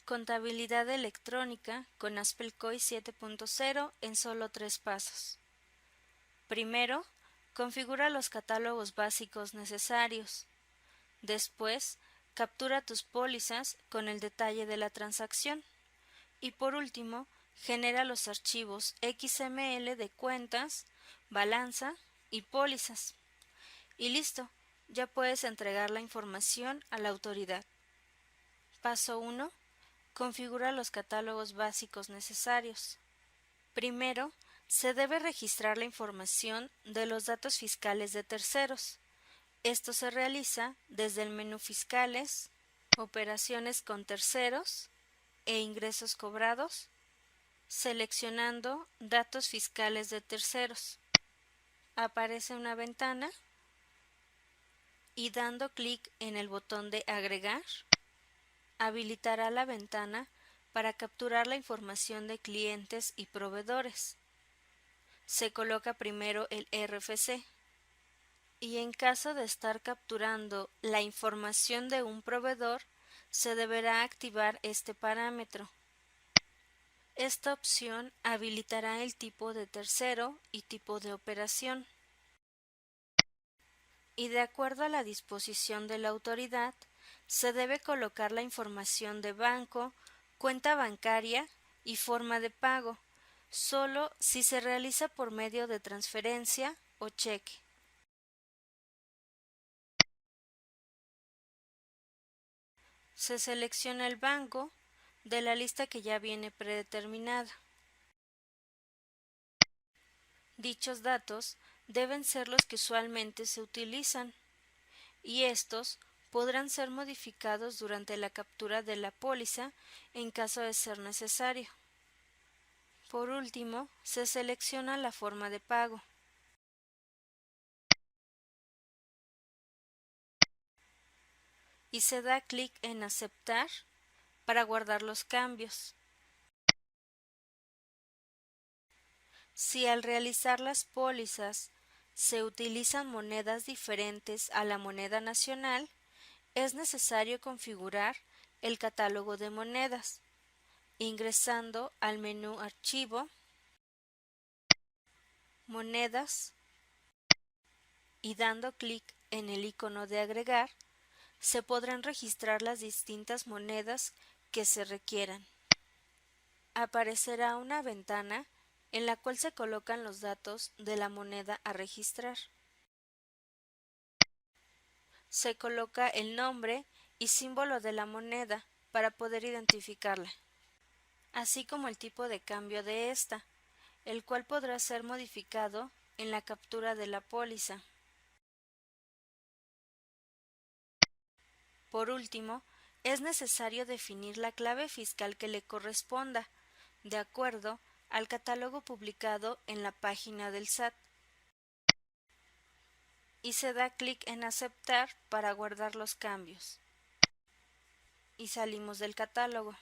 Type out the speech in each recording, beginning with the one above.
Contabilidad electrónica con Aspelcoy 7.0 en solo 3 pasos. Primero, configura los catálogos básicos necesarios. Después, captura tus pólizas con el detalle de la transacción. Y por último, genera los archivos XML de cuentas, balanza y pólizas. Y listo, ya puedes entregar la información a la autoridad. Paso 1. Configura los catálogos básicos necesarios. Primero, se debe registrar la información de los datos fiscales de terceros. Esto se realiza desde el menú Fiscales, Operaciones con terceros e Ingresos cobrados, seleccionando Datos fiscales de terceros. Aparece una ventana y dando clic en el botón de Agregar, habilitará la ventana para capturar la información de clientes y proveedores. Se coloca primero el RFC y en caso de estar capturando la información de un proveedor, se deberá activar este parámetro. Esta opción habilitará el tipo de tercero y tipo de operación. Y de acuerdo a la disposición de la autoridad, se debe colocar la información de banco, cuenta bancaria y forma de pago, solo si se realiza por medio de transferencia o cheque. Se selecciona el banco de la lista que ya viene predeterminada. Dichos datos deben ser los que usualmente se utilizan, y estos podrán ser modificados durante la captura de la póliza en caso de ser necesario. Por último, se selecciona la forma de pago. Y se da clic en Aceptar para guardar los cambios. Si al realizar las pólizas se utilizan monedas diferentes a la moneda nacional, es necesario configurar el catálogo de monedas, ingresando al menú Archivo, Monedas y dando clic en el icono de Agregar, se podrán registrar las distintas monedas que se requieran. Aparecerá una ventana en la cual se colocan los datos de la moneda a registrar. Se coloca el nombre y símbolo de la moneda para poder identificarla, así como el tipo de cambio de esta, el cual podrá ser modificado en la captura de la póliza. Por último, es necesario definir la clave fiscal que le corresponda, de acuerdo al catálogo publicado en la página del SAT. Y se da clic en Aceptar para guardar los cambios. Y salimos del catálogo.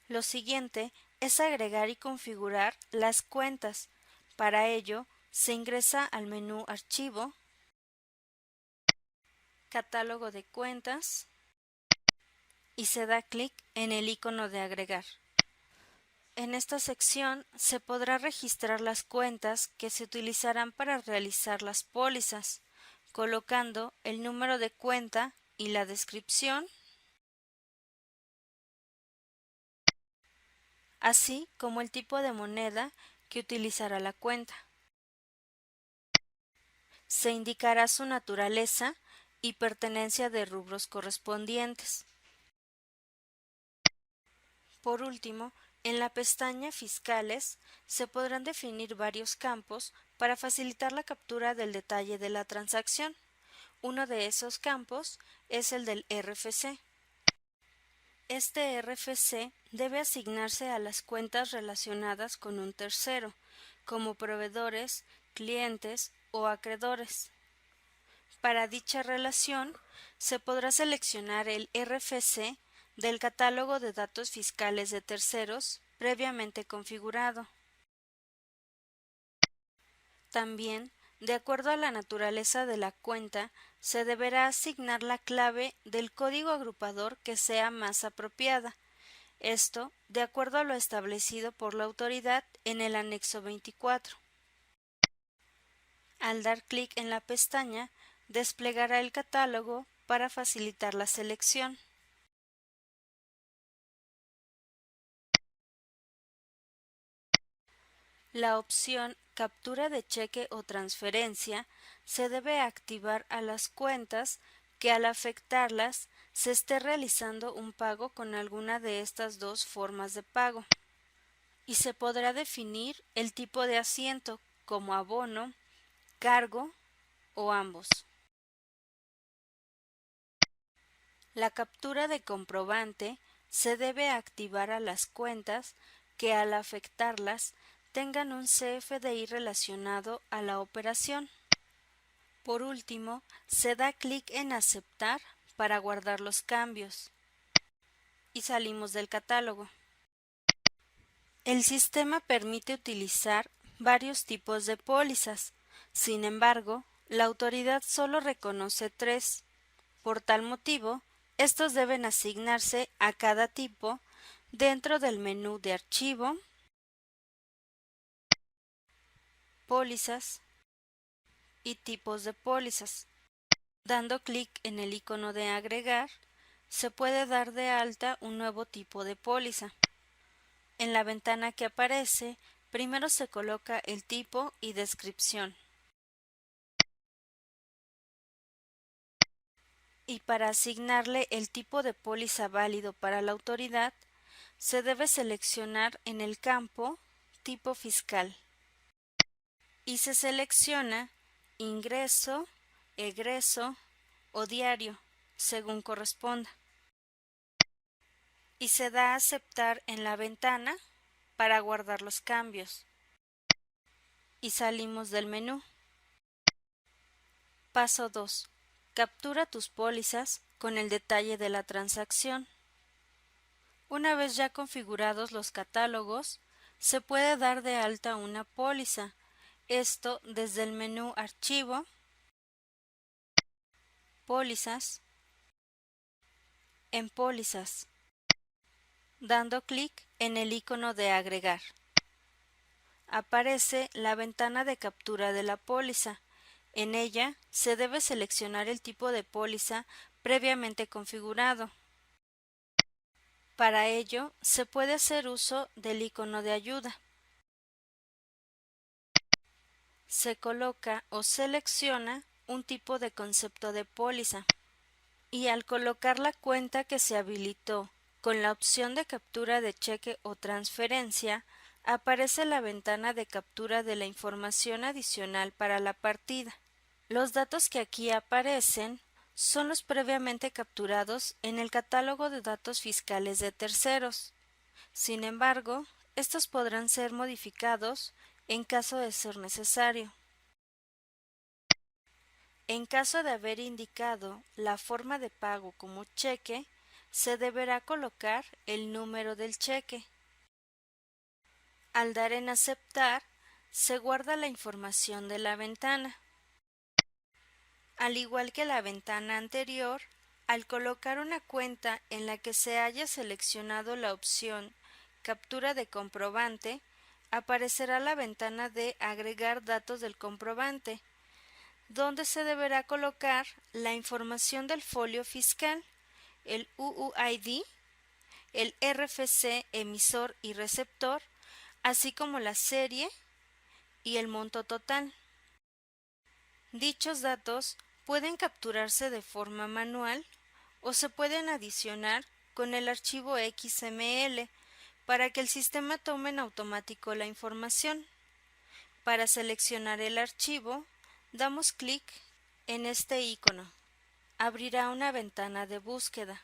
Lo siguiente es agregar y configurar las cuentas. Para ello, se ingresa al menú Archivo, Catálogo de cuentas y se da clic en el icono de Agregar. En esta sección se podrá registrar las cuentas que se utilizarán para realizar las pólizas, colocando el número de cuenta y la descripción, así como el tipo de moneda que utilizará la cuenta. Se indicará su naturaleza y pertenencia de rubros correspondientes. Por último, en la pestaña Fiscales se podrán definir varios campos para facilitar la captura del detalle de la transacción. Uno de esos campos es el del RFC. Este RFC debe asignarse a las cuentas relacionadas con un tercero, como proveedores, clientes o acreedores. Para dicha relación, se podrá seleccionar el RFC del catálogo de datos fiscales de terceros previamente configurado. También, de acuerdo a la naturaleza de la cuenta, se deberá asignar la clave del código agrupador que sea más apropiada, esto de acuerdo a lo establecido por la autoridad en el anexo 24. Al dar clic en la pestaña, desplegará el catálogo para facilitar la selección. La opción Captura de cheque o transferencia se debe activar a las cuentas que al afectarlas se esté realizando un pago con alguna de estas dos formas de pago, y se podrá definir el tipo de asiento como abono, cargo o ambos. La captura de comprobante se debe activar a las cuentas que al afectarlas tengan un CFDI relacionado a la operación. Por último, se da clic en Aceptar para guardar los cambios y salimos del catálogo. El sistema permite utilizar varios tipos de pólizas. Sin embargo, la autoridad solo reconoce 3. Por tal motivo, estos deben asignarse a cada tipo dentro del menú de Archivo, Pólizas y Tipos de pólizas. Dando clic en el icono de Agregar, se puede dar de alta un nuevo tipo de póliza. En la ventana que aparece, primero se coloca el tipo y descripción. Y para asignarle el tipo de póliza válido para la autoridad, se debe seleccionar en el campo Tipo fiscal y se selecciona ingreso, egreso o diario, según corresponda. Y se da a aceptar en la ventana para guardar los cambios. Y salimos del menú. Paso 2. Captura tus pólizas con el detalle de la transacción. Una vez ya configurados los catálogos, se puede dar de alta una póliza, esto desde el menú Archivo, Pólizas, en Pólizas, dando clic en el icono de Agregar. Aparece la ventana de captura de la póliza. En ella se debe seleccionar el tipo de póliza previamente configurado. Para ello, se puede hacer uso del icono de ayuda. Se coloca o selecciona un tipo de concepto de póliza y al colocar la cuenta que se habilitó con la opción de captura de cheque o transferencia, aparece la ventana de captura de la información adicional para la partida. Los datos que aquí aparecen son los previamente capturados en el catálogo de datos fiscales de terceros. Sin embargo, estos podrán ser modificados en caso de ser necesario. En caso de haber indicado la forma de pago como cheque, se deberá colocar el número del cheque. Al dar en Aceptar, se guarda la información de la ventana. Al igual que la ventana anterior, al colocar una cuenta en la que se haya seleccionado la opción Captura de comprobante, aparecerá la ventana de Agregar datos del comprobante, donde se deberá colocar la información del folio fiscal, el UUID, el RFC emisor y receptor, así como la serie y el monto total. Dichos datos pueden capturarse de forma manual o se pueden adicionar con el archivo XML para que el sistema tome en automático la información. Para seleccionar el archivo, damos clic en este icono. Abrirá una ventana de búsqueda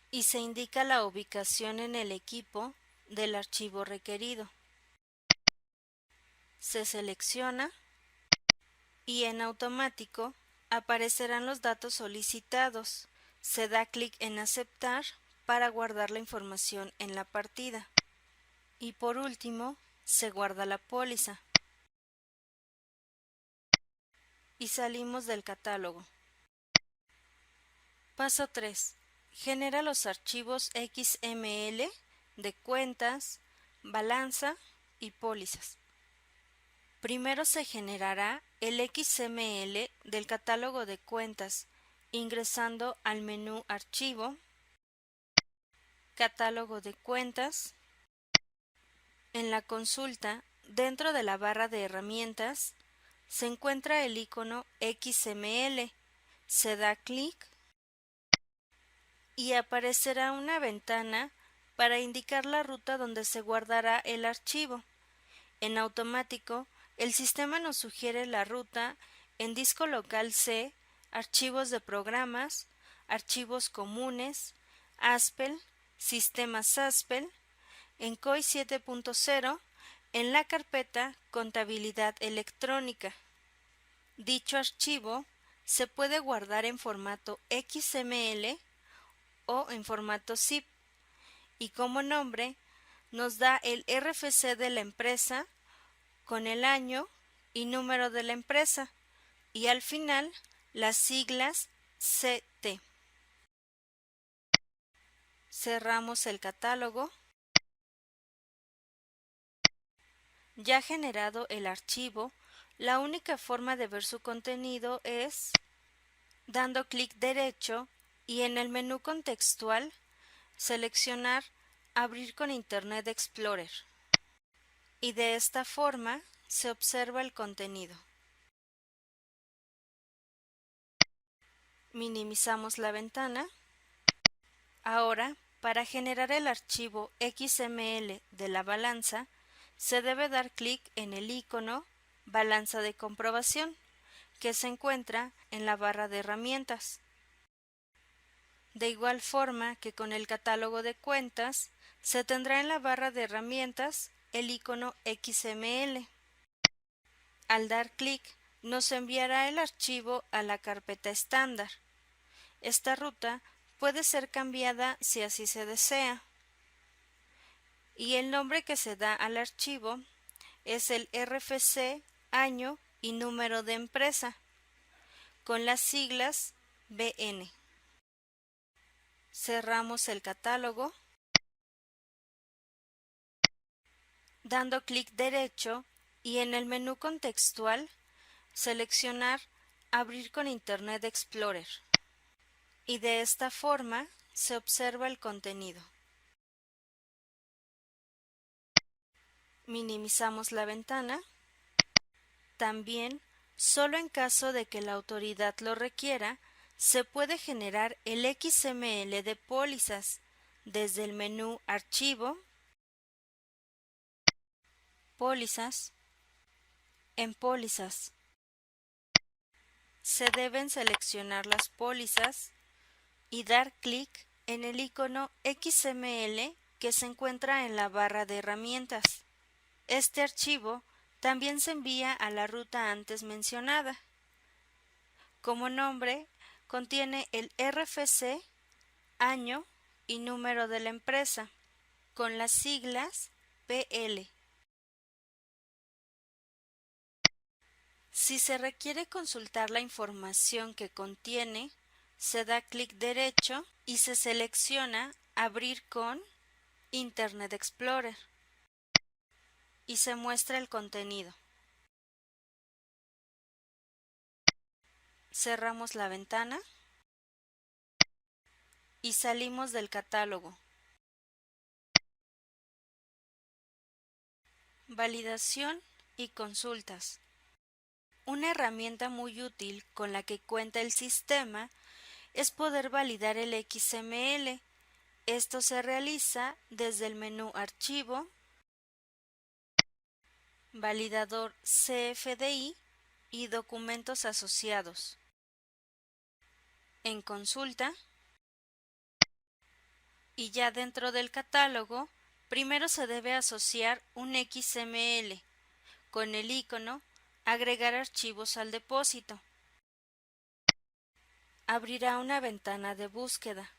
y se indica la ubicación en el equipo del archivo requerido. Se selecciona y en automático aparecerán los datos solicitados. Se da clic en Aceptar para guardar la información en la partida. Y por último, se guarda la póliza. Y salimos del catálogo. Paso 3. Genera los archivos XML de cuentas, balanza y pólizas. Primero se generará el XML del catálogo de cuentas ingresando al menú Archivo, Catálogo de cuentas. En la consulta, dentro de la barra de herramientas, se encuentra el icono XML. Se da clic y aparecerá una ventana para indicar la ruta donde se guardará el archivo. En automático, el sistema nos sugiere la ruta en disco local C, archivos de programas, archivos comunes, Haspel, sistemas Haspel, en COI 7.0, en la carpeta Contabilidad electrónica. Dicho archivo se puede guardar en formato XML o en formato zip y como nombre nos da el RFC de la empresa con el año y número de la empresa y al final las siglas CT. Cerramos el catálogo. Ya generado el archivo, la única forma de ver su contenido es dando clic derecho y en el menú contextual seleccionar Abrir con Internet Explorer. Y de esta forma se observa el contenido. Minimizamos la ventana. Ahora, para generar el archivo XML de la balanza, se debe dar clic en el icono Balanza de comprobación, que se encuentra en la barra de herramientas. De igual forma que con el catálogo de cuentas, se tendrá en la barra de herramientas el icono XML. Al dar clic, nos enviará el archivo a la carpeta estándar. Esta ruta puede ser cambiada si así se desea. Y el nombre que se da al archivo es el RFC, año y número de empresa, con las siglas BN. Cerramos el catálogo. Dando clic derecho y en el menú contextual seleccionar Abrir con Internet Explorer. Y de esta forma se observa el contenido. Minimizamos la ventana. También, solo en caso de que la autoridad lo requiera, se puede generar el XML de pólizas desde el menú Archivo, Pólizas. En Pólizas se deben seleccionar las pólizas y dar clic en el icono XML que se encuentra en la barra de herramientas. Este archivo también se envía a la ruta antes mencionada. Como nombre, contiene el RFC, año y número de la empresa, con las siglas PL. Si se requiere consultar la información que contiene, se da clic derecho y se selecciona Abrir con Internet Explorer y se muestra el contenido. Cerramos la ventana y salimos del catálogo. Validación y consultas. Una herramienta muy útil con la que cuenta el sistema es poder validar el XML. Esto se realiza desde el menú Archivo, Validador CFDI y Documentos asociados. En Consulta y ya dentro del catálogo, primero se debe asociar un XML con el icono Agregar archivos al depósito. Abrirá una ventana de búsqueda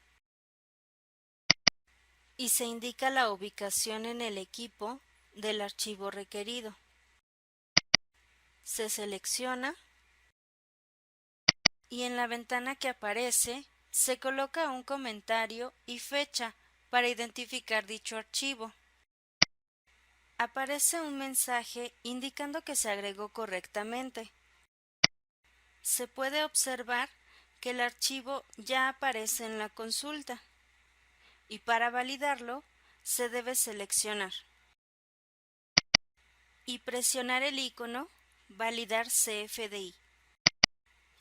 y se indica la ubicación en el equipo del archivo requerido. Se selecciona y en la ventana que aparece se coloca un comentario y fecha para identificar dicho archivo. Aparece un mensaje indicando que se agregó correctamente. Se puede observar que el archivo ya aparece en la consulta y para validarlo se debe seleccionar y presionar el icono Validar CFDI.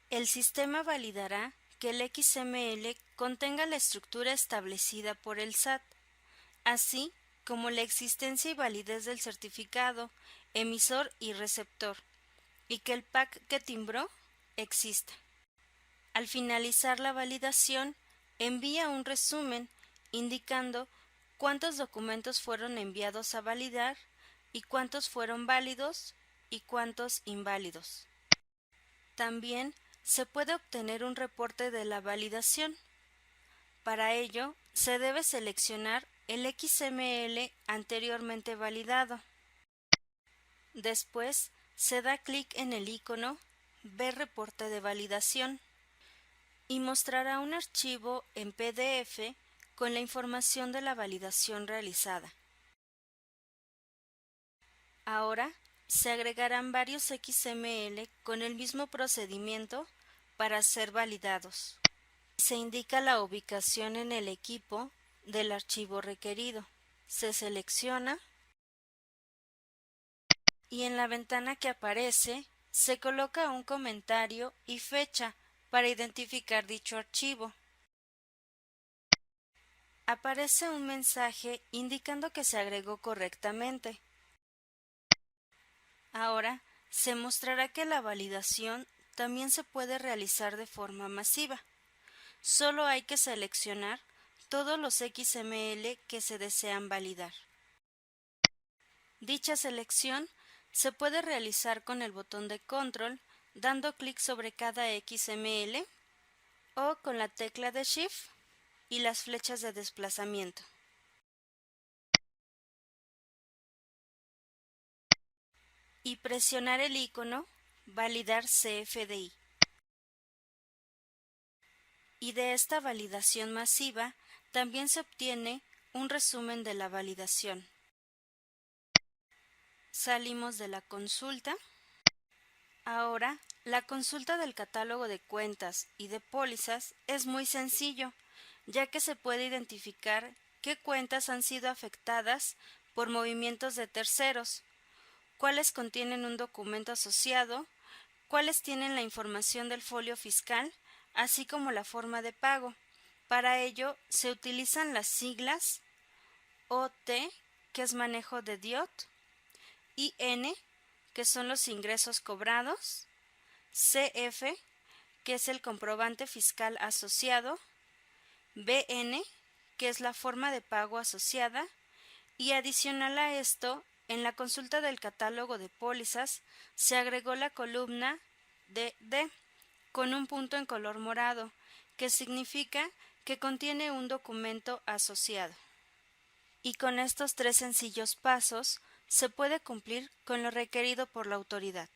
El sistema validará que el XML contenga la estructura establecida por el SAT, así como la existencia y validez del certificado, emisor y receptor, y que el PAC que timbró exista. Al finalizar la validación, envía un resumen indicando cuántos documentos fueron enviados a validar y cuántos fueron válidos y cuántos inválidos. También se puede obtener un reporte de la validación. Para ello, se debe seleccionar el XML anteriormente validado. Después, se da clic en el icono Ver reporte de validación y mostrará un archivo en PDF con la información de la validación realizada. Ahora, se agregarán varios XML con el mismo procedimiento para ser validados. Se indica la ubicación en el equipo del archivo requerido. Se selecciona y en la ventana que aparece se coloca un comentario y fecha para identificar dicho archivo. Aparece un mensaje indicando que se agregó correctamente. Ahora se mostrará que la validación también se puede realizar de forma masiva. Solo hay que seleccionar todos los XML que se desean validar. Dicha selección se puede realizar con el botón de Control dando clic sobre cada XML o con la tecla de Shift y las flechas de desplazamiento. Y presionar el icono Validar CFDI. Y de esta validación masiva también se obtiene un resumen de la validación. Salimos de la consulta. Ahora, la consulta del catálogo de cuentas y de pólizas es muy sencillo, ya que se puede identificar qué cuentas han sido afectadas por movimientos de terceros, cuáles contienen un documento asociado, cuáles tienen la información del folio fiscal, así como la forma de pago. Para ello, se utilizan las siglas OT, que es manejo de DIOT, IN, que son los ingresos cobrados, CF, que es el comprobante fiscal asociado, BN, que es la forma de pago asociada, y adicional a esto, en la consulta del catálogo de pólizas se agregó la columna DD con un punto en color morado, que significa que contiene un documento asociado. Y con estos 3 sencillos pasos se puede cumplir con lo requerido por la autoridad.